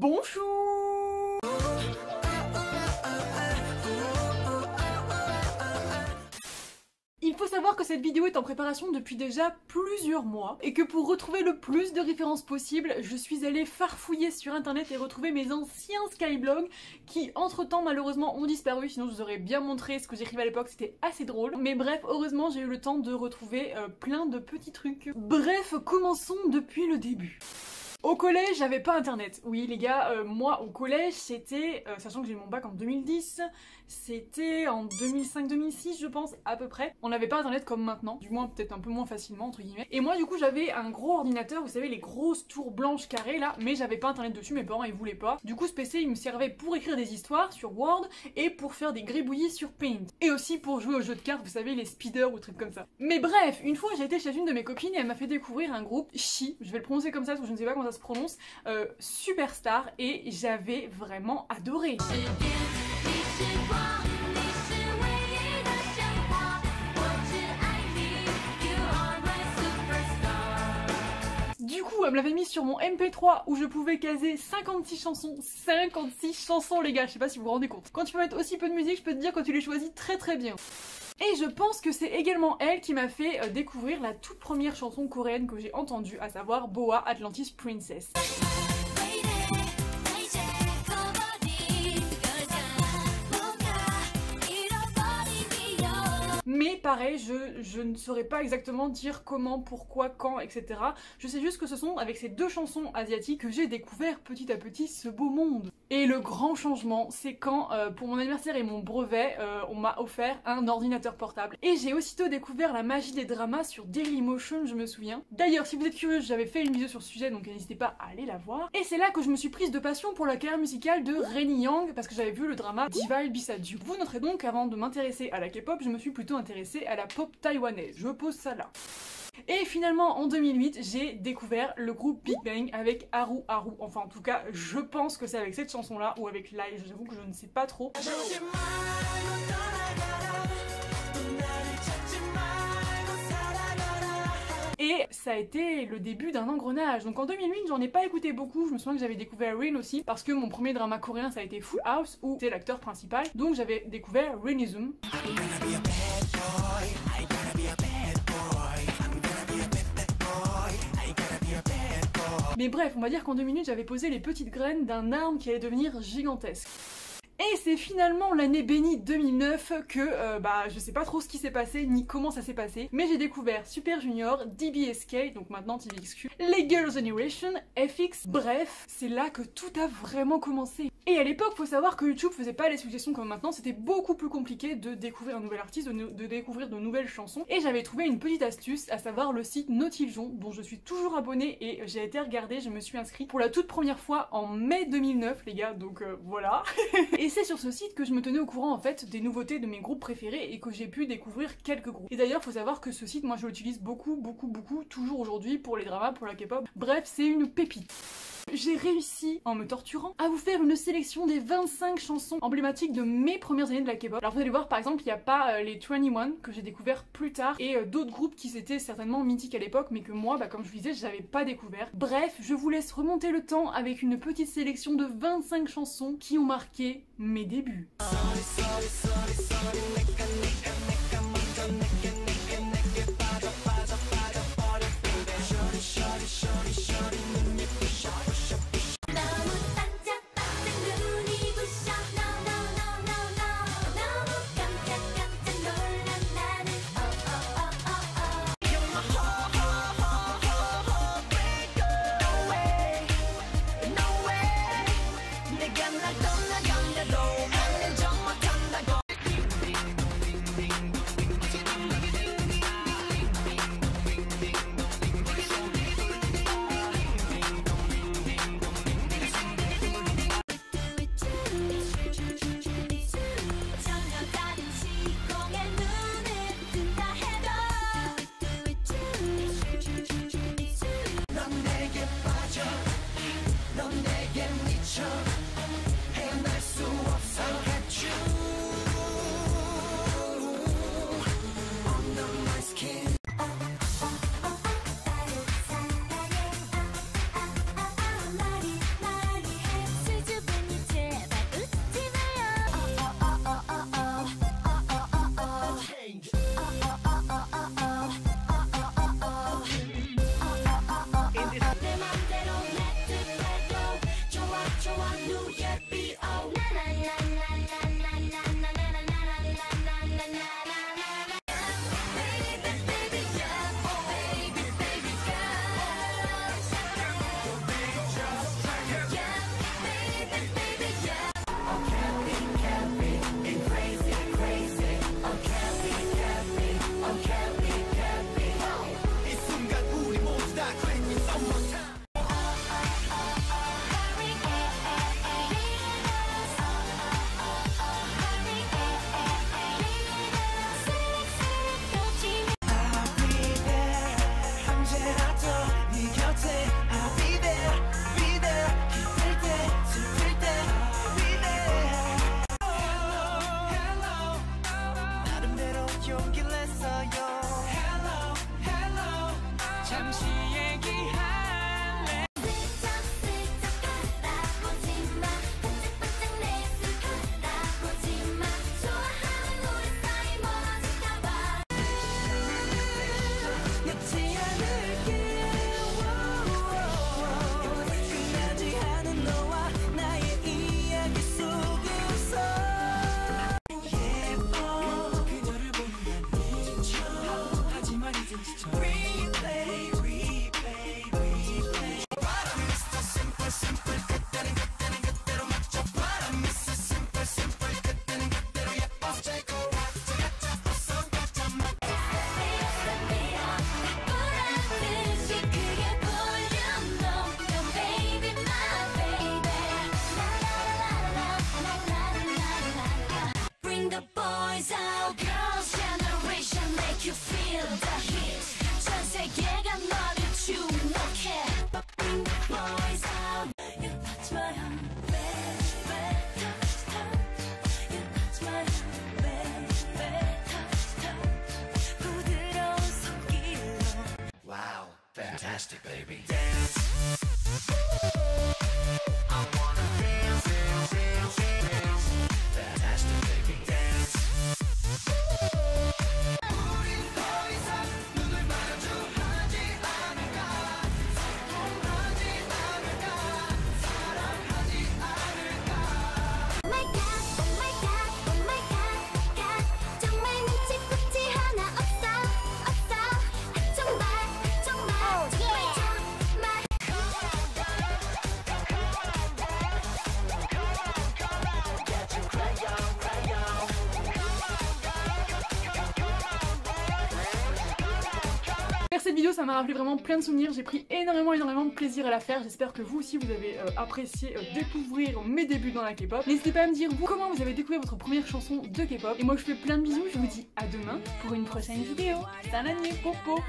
Bonjour. Il faut savoir que cette vidéo est en préparation depuis déjà plusieurs mois et que pour retrouver le plus de références possible, je suis allée farfouiller sur internet et retrouver mes anciens skyblogs qui entre temps malheureusement ont disparu, sinon je vous aurais bien montré ce que j'écrivais à l'époque, c'était assez drôle. Mais bref, heureusement j'ai eu le temps de retrouver plein de petits trucs. Bref, commençons depuis le début. Au collège, j'avais pas internet. Oui les gars, moi au collège c'était, sachant que j'ai eu mon bac en 2010, c'était en 2005-2006 je pense à peu près. On n'avait pas internet comme maintenant, du moins peut-être un peu moins facilement entre guillemets. Et moi du coup j'avais un gros ordinateur, vous savez les grosses tours blanches carrées là, mais j'avais pas internet dessus, mes parents ils voulaient pas. Du coup ce PC il me servait pour écrire des histoires sur Word et pour faire des gribouillis sur Paint. Et aussi pour jouer aux jeux de cartes, vous savez les speeders ou trucs comme ça. Mais bref, une fois j'ai été chez une de mes copines et elle m'a fait découvrir un groupe Chi, je vais le prononcer comme ça parce que je ne sais pas comment ça se prononce, Superstar, et j'avais vraiment adoré. Du coup, elle me l'avait mis sur mon MP3 où je pouvais caser 56 chansons. 56 chansons les gars, je sais pas si vous vous rendez compte. Quand tu peux mettre aussi peu de musique, je peux te dire que tu les choisis très très bien. Et je pense que c'est également elle qui m'a fait découvrir la toute première chanson coréenne que j'ai entendue, à savoir Boa Atlantis Princess. Mais pareil, je ne saurais pas exactement dire comment, pourquoi, quand, etc. Je sais juste que ce sont avec ces deux chansons asiatiques que j'ai découvert petit à petit ce beau monde. Et le grand changement, c'est quand, pour mon anniversaire et mon brevet, on m'a offert un ordinateur portable. Et j'ai aussitôt découvert la magie des dramas sur Dailymotion, je me souviens. D'ailleurs, si vous êtes curieux, j'avais fait une vidéo sur ce sujet, donc n'hésitez pas à aller la voir. Et c'est là que je me suis prise de passion pour la carrière musicale de Rainy Young, parce que j'avais vu le drama Diva El Bisadu. Vous noterez donc qu'avant de m'intéresser à la K-pop, je me suis plutôt intéressée à la pop taïwanaise. Je pose ça là. Et finalement en 2008 j'ai découvert le groupe Big Bang avec Haru Haru, enfin en tout cas je pense que c'est avec cette chanson là ou avec Live, j'avoue que je ne sais pas trop. Et ça a été le début d'un engrenage. Donc en 2008 j'en ai pas écouté beaucoup, je me souviens que j'avais découvert Rin aussi, parce que mon premier drama coréen ça a été Full House où c'est l'acteur principal, donc j'avais découvert Rinism. Mais bref, on va dire qu'en 2 minutes j'avais posé les petites graines d'un arbre qui allait devenir gigantesque. Et c'est finalement l'année bénie 2009 que, je sais pas trop ce qui s'est passé, ni comment ça s'est passé, mais j'ai découvert Super Junior, DBSK, donc maintenant TVXQ, les Girls' Generation, FX, bref, c'est là que tout a vraiment commencé. Et à l'époque, faut savoir que YouTube faisait pas les suggestions comme maintenant, c'était beaucoup plus compliqué de découvrir un nouvel artiste, de découvrir de nouvelles chansons, et j'avais trouvé une petite astuce, à savoir le site Nautiljon, dont je suis toujours abonnée, et j'ai été regarder, je me suis inscrite pour la toute première fois en mai 2009, les gars, donc voilà. Et c'est sur ce site que je me tenais au courant en fait des nouveautés de mes groupes préférés et que j'ai pu découvrir quelques groupes. Et d'ailleurs faut savoir que ce site moi je l'utilise beaucoup toujours aujourd'hui pour les dramas, pour la K-pop. Bref, c'est une pépite. J'ai réussi, en me torturant, à vous faire une sélection des 25 chansons emblématiques de mes premières années de la K-pop. Alors vous allez voir par exemple il n'y a pas les 21 que j'ai découvert plus tard et d'autres groupes qui étaient certainement mythiques à l'époque mais que moi comme je vous disais j'avais pas découvert. Bref, je vous laisse remonter le temps avec une petite sélection de 25 chansons qui ont marqué mes débuts. Fantastic, baby. Dance. I wanna dance, dance, dance, dance. Fantastic, baby. Dance. 우린 더 이상 눈을 마주하지 않을까? 사랑하지 않을까? 사랑하지 않을까? Oh my god, oh my god, oh my god, god. 정말 눈치 끝이 하나 없어, 없어. 정말, 정말, 정말, 정말. Faire cette vidéo, ça m'a rappelé vraiment plein de souvenirs, j'ai pris énormément de plaisir à la faire, j'espère que vous aussi vous avez apprécié découvrir mes débuts dans la K-pop. N'hésitez pas à me dire vous comment vous avez découvert votre première chanson de K-pop. Et moi je fais plein de bisous, je vous dis à demain pour une prochaine vidéo. Salut, popo.